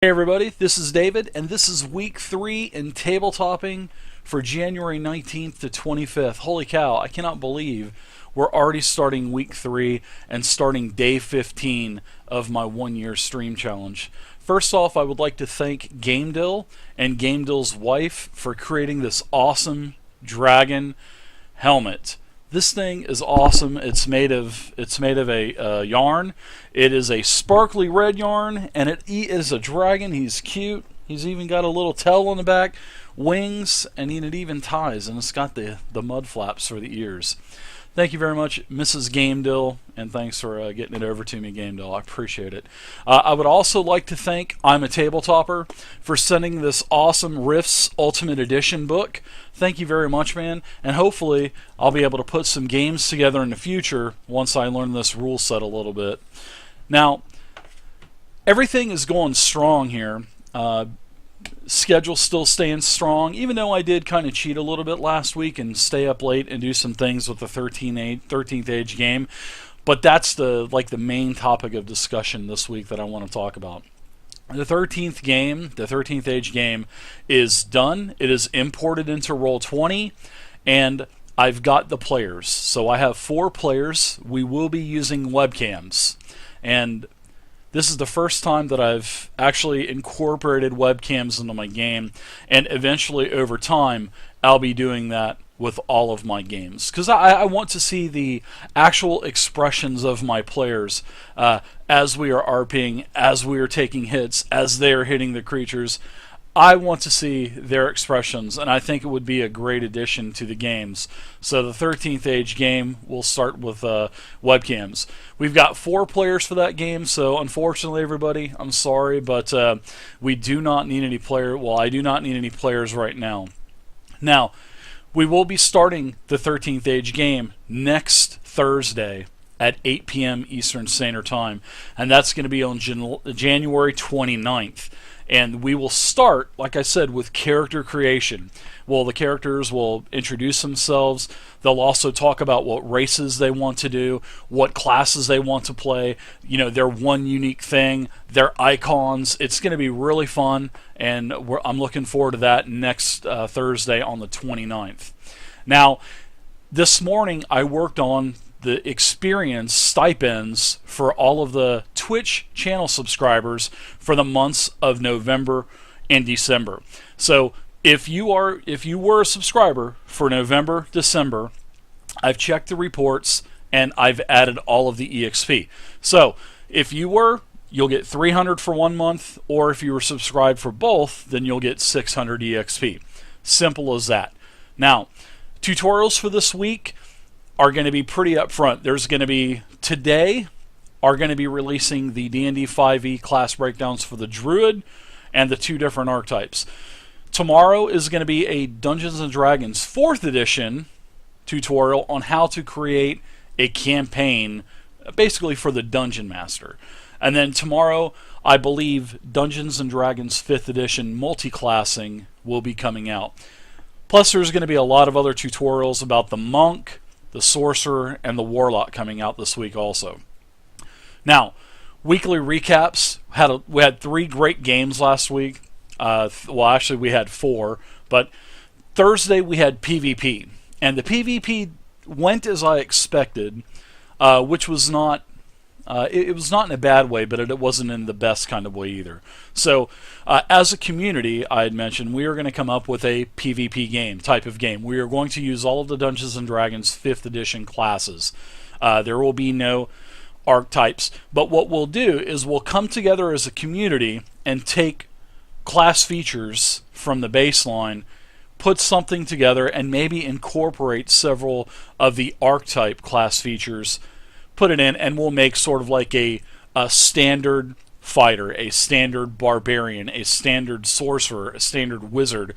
Hey everybody, this is David, and this is week 3 in tabletopping for January 19th to 25th. Holy cow, I cannot believe we're already starting week 3 and starting day 15 of my 1-year stream challenge. First off, I would like to thank GameDill and GameDill's wife for creating this awesome dragon helmet. This thing is awesome. It's made of a yarn. It is a sparkly red yarn, and it is a dragon. He's cute. He's even got a little tail on the back, wings, and it even ties, and it's got the mud flaps for the ears. Thank you very much, Mrs. GameDill, and thanks for getting it over to me, GameDill. I appreciate it. I would also like to thank I'm a Tabletopper for sending this awesome Rifts Ultimate Edition book. Thank you very much, man, and hopefully I'll be able to put some games together in the future once I learn this rule set a little bit. Now, everything is going strong here. Schedule still staying strong, even though I did kind of cheat a little bit last week and stay up late and do some things with the 13th age game. But that's the main topic of discussion this week that I want to talk about. The 13th age game is done. It is imported into Roll20, and I've got the players. So I have 4 players. We will be using webcams, and this is the first time that I've actually incorporated webcams into my game, and eventually over time I'll be doing that with all of my games, because I want to see the actual expressions of my players as we are RPing, as we are taking hits, as they are hitting the creatures. I want to see their expressions, and I think it would be a great addition to the games. So the 13th age game will start with webcams. We've got 4 players for that game, so unfortunately, everybody, I'm sorry, but we do not need any I do not need any players right now. Now, we will be starting the 13th age game next Thursday at 8 p.m. Eastern Standard Time, and that's going to be on January 29th. And we will start, like I said, with character creation. Well, the characters will introduce themselves. They'll also talk about what races they want to do, what classes they want to play, their one unique thing, their icons. It's going to be really fun, and I'm looking forward to that next Thursday on the 29th. Now, this morning I worked on the experience stipends for all of the Twitch channel subscribers for the months of November and December. So if you were a subscriber for November, December, I've checked the reports and I've added all of the EXP. So if you were, you'll get 300 for 1 month, or if you were subscribed for both, then you'll get 600 EXP. Simple as that. Now, tutorials for this week are going to be pretty upfront. There's going to be, today, are going to be releasing the D&D 5e class breakdowns for the Druid and the 2 different archetypes. Tomorrow is going to be a Dungeons & Dragons 4th edition tutorial on how to create a campaign, basically for the Dungeon Master. And then tomorrow, I believe Dungeons & Dragons 5th edition multi-classing will be coming out. Plus, there's going to be a lot of other tutorials about the Monk, the Sorcerer, and the Warlock coming out this week also. Now, weekly recaps. We had 3 great games last week. Well, actually, we had 4. But Thursday, we had PvP. And the PvP went as I expected, which was not... it was not in a bad way, but it wasn't in the best kind of way either. So, as a community, I had mentioned, we are going to come up with a PvP type of game. We are going to use all of the Dungeons & Dragons 5th edition classes. There will be no archetypes, but what we'll do is we'll come together as a community and take class features from the baseline, put something together, and maybe incorporate several of the archetype class features, put it in, and we'll make sort of like a standard fighter, a standard barbarian, a standard sorcerer, a standard wizard.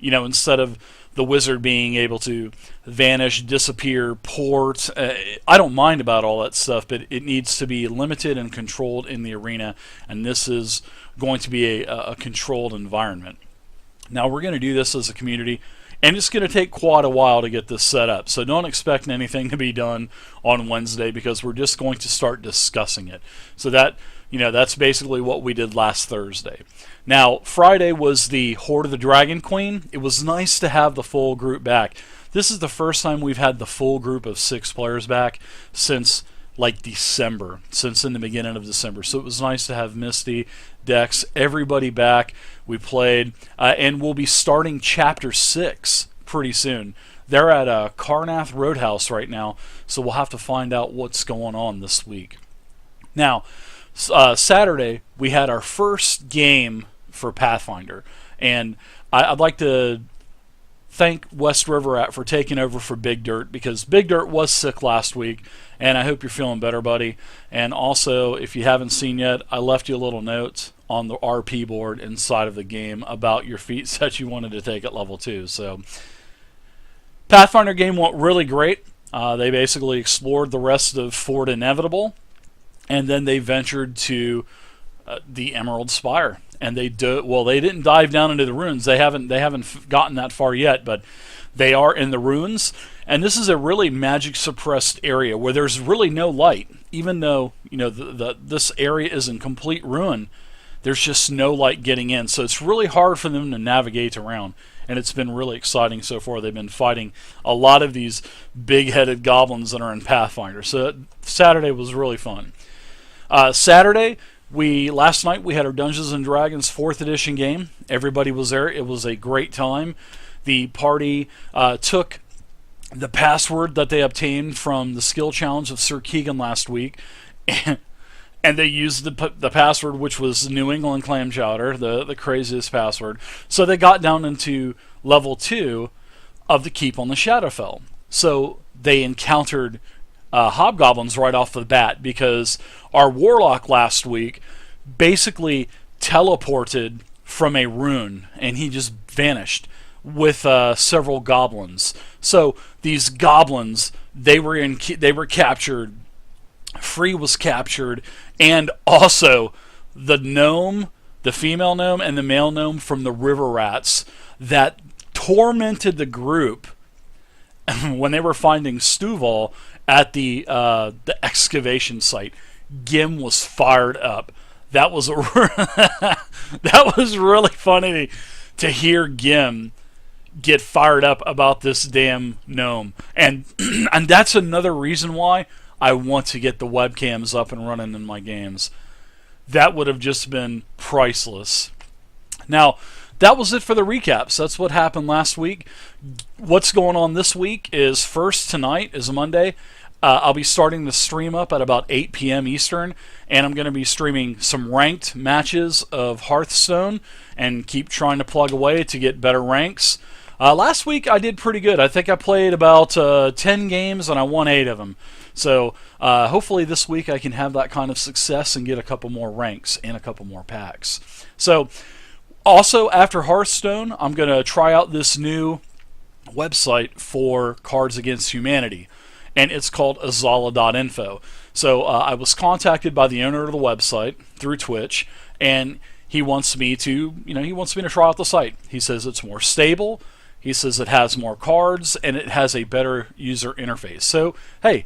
Instead of the wizard being able to vanish, disappear, port. I don't mind about all that stuff, but it needs to be limited and controlled in the arena, and this is going to be a controlled environment. Now, we're going to do this as a community, and it's going to take quite a while to get this set up. So don't expect anything to be done on Wednesday, because we're just going to start discussing it. So that That's basically what we did last Thursday. Now, Friday was the Horde of the Dragon Queen. It was nice to have the full group back. This is the first time we've had the full group of 6 players back since like December, since in the beginning of December. So it was nice to have Misty, Dex, everybody back. We played, and we'll be starting Chapter 6 pretty soon. They're at Carnath Roadhouse right now, so we'll have to find out what's going on this week. Now, Saturday, we had our first game for Pathfinder, and I'd like to thank West River for taking over for Big Dirt, because Big Dirt was sick last week, and I hope you're feeling better, buddy. And also, if you haven't seen yet, I left you a little note on the RP board inside of the game about your feats that you wanted to take at level 2. So, Pathfinder game went really great. They basically explored the rest of Fort Inevitable, and then they ventured to the Emerald Spire. And they didn't dive down into the ruins. They haven't gotten that far yet, but they are in the ruins. And this is a really magic suppressed area where there's really no light, even though this area is in complete ruin. There's just no light getting in, so it's really hard for them to navigate around. And it's been really exciting so far. They've been fighting a lot of these big-headed goblins that are in Pathfinder. So Saturday was really fun. Saturday, last night we had our Dungeons and Dragons 4th edition game. Everybody was there. It was a great time. The party took the password that they obtained from the skill challenge of Sir Keegan last week, and they used the password, which was New England Clam Chowder, the craziest password. So they got down into level 2 of the Keep on the Shadowfell. So they encountered hobgoblins right off the bat, because our warlock last week basically teleported from a rune, and he just vanished with several goblins. So these goblins, they were captured. Free was captured, and also the gnome, the female gnome, and the male gnome from the river rats that tormented the group when they were finding Stuval at the excavation site. Gim was fired up. That was that was really funny to hear Gim get fired up about this damn gnome, and that's another reason why I want to get the webcams up and running in my games. That would have just been priceless. Now, that was it for the recaps. That's what happened last week. What's going on this week is, first, tonight is Monday. I'll be starting the stream up at about 8 p.m. Eastern, and I'm going to be streaming some ranked matches of Hearthstone and keep trying to plug away to get better ranks. Last week I did pretty good. I think I played about 10 games and I won 8 of them. So hopefully this week I can have that kind of success and get a couple more ranks and a couple more packs. So also, after Hearthstone, I'm going to try out this new website for Cards Against Humanity, and it's called azala.info. So I was contacted by the owner of the website through Twitch, and he wants me to try out the site. He says it's more stable. He says it has more cards, and it has a better user interface. So, hey,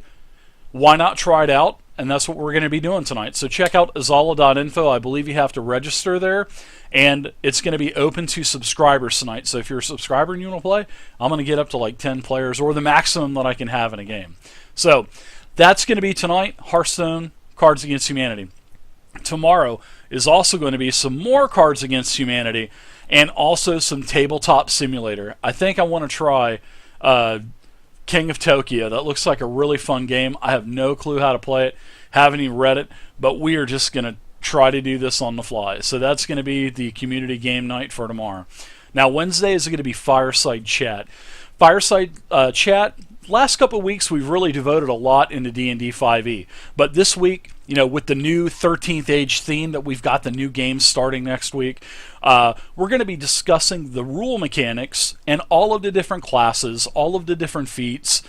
why not try it out? And that's what we're going to be doing tonight. So check out azala.info. I believe you have to register there, and it's going to be open to subscribers tonight. So if you're a subscriber and you want to play, I'm going to get up to like 10 players, or the maximum that I can have in a game. So that's going to be tonight, Hearthstone, Cards Against Humanity. Tomorrow is also going to be some more Cards Against Humanity, and also some Tabletop Simulator. I think I want to try King of Tokyo. That looks like a really fun game. I have no clue how to play it, haven't even read it, but we are just going to try to do this on the fly. So that's going to be the community game night for tomorrow. Now, Wednesday is going to be Fireside Chat. Fireside Chat, last couple of weeks we've really devoted a lot into D&D 5e, but this week, with the new 13th Age theme that we've got the new games starting next week, we're going to be discussing the rule mechanics and all of the different classes, all of the different feats,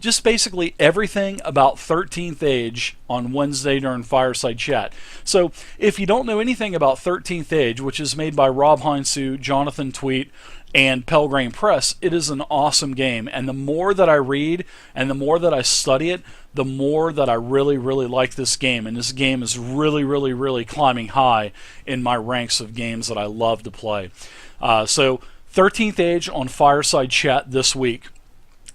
just basically everything about 13th Age on Wednesday during Fireside Chat. So if you don't know anything about 13th Age, which is made by Rob Heinsu, Jonathan Tweet, and Pelgrane Press, it is an awesome game. And the more that I read and the more that I study it, the more that I really, really like this game. And this game is really, really, really climbing high in my ranks of games that I love to play. So 13th Age on Fireside Chat this week.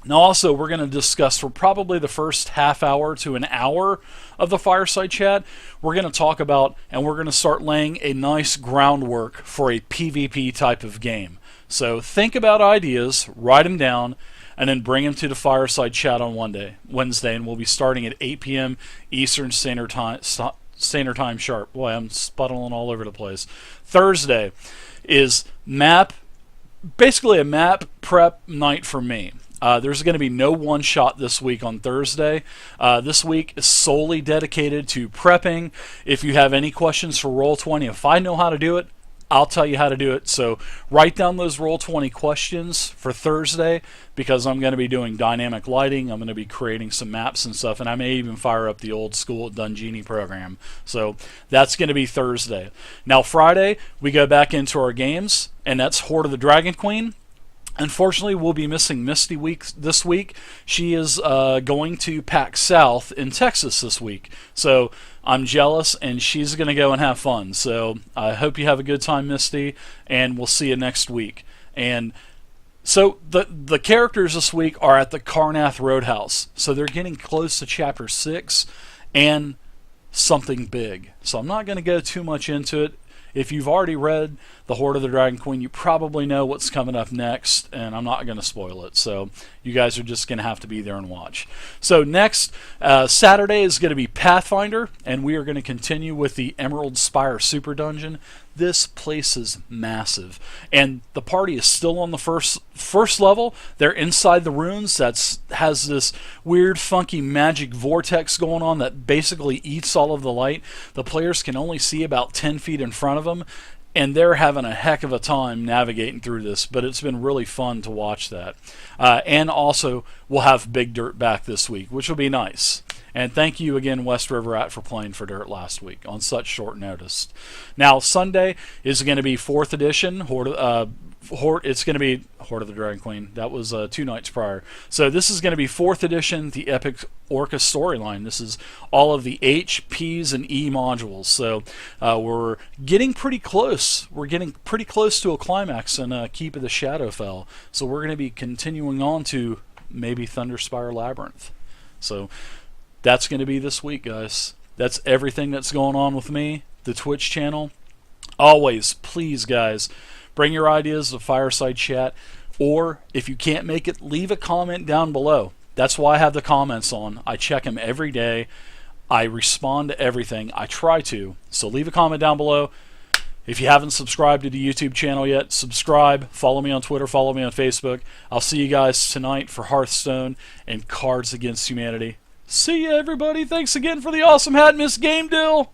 Now also, we're going to discuss for probably the first half hour to an hour of the Fireside Chat, we're going to talk about and we're going to start laying a nice groundwork for a PvP type of game. So think about ideas, write them down, and then bring them to the Fireside Chat on Wednesday, and we'll be starting at 8 p.m. Eastern Standard Time sharp. Boy, I'm sputtling all over the place. Thursday is basically a map prep night for me. There's going to be no one-shot this week on Thursday. This week is solely dedicated to prepping. If you have any questions for Roll20, if I know how to do it, I'll tell you how to do it. So write down those Roll20 questions for Thursday, because I'm going to be doing dynamic lighting. I'm going to be creating some maps and stuff, and I may even fire up the old school Dungini program. So that's going to be Thursday. Now Friday, we go back into our games, and that's Horde of the Dragon Queen. Unfortunately, we'll be missing Misty this week. She is going to PAX South in Texas this week. So I'm jealous, and she's going to go and have fun. So I hope you have a good time, Misty, and we'll see you next week. And so the characters this week are at the Karnath Roadhouse. So they're getting close to Chapter 6 and something big. So I'm not going to go too much into it. If you've already read The Horde of the Dragon Queen, you probably know what's coming up next, and I'm not going to spoil it. So you guys are just going to have to be there and watch. So next, Saturday is going to be Pathfinder, and we are going to continue with the Emerald Spire Super Dungeon. This place is massive, and the party is still on the first level. They're inside the ruins that has this weird, funky magic vortex going on that basically eats all of the light. The players can only see about 10 feet in front of them, and they're having a heck of a time navigating through this, but it's been really fun to watch that. And also, we'll have Big Dirt back this week, which will be nice. And thank you again, West River Rat, for playing for Dirt last week on such short notice. Now, Sunday is going to be 4th edition. It's going to be Horde of the Dragon Queen. That was 2 nights prior. So this is going to be 4th edition, the Epic Orca storyline. This is all of the H, P's, and E modules. So we're getting pretty close. We're getting pretty close to a climax in Keep of the Shadowfell. So we're going to be continuing on to maybe Thunderspire Labyrinth. So that's going to be this week, guys. That's everything that's going on with me, the Twitch channel. Always, please, guys, bring your ideas to Fireside Chat, or if you can't make it, leave a comment down below. That's why I have the comments on. I check them every day. I respond to everything. I try to. So leave a comment down below. If you haven't subscribed to the YouTube channel yet, subscribe. Follow me on Twitter. Follow me on Facebook. I'll see you guys tonight for Hearthstone and Cards Against Humanity. See ya, everybody. Thanks again for the awesome Hat Miss Game Deal.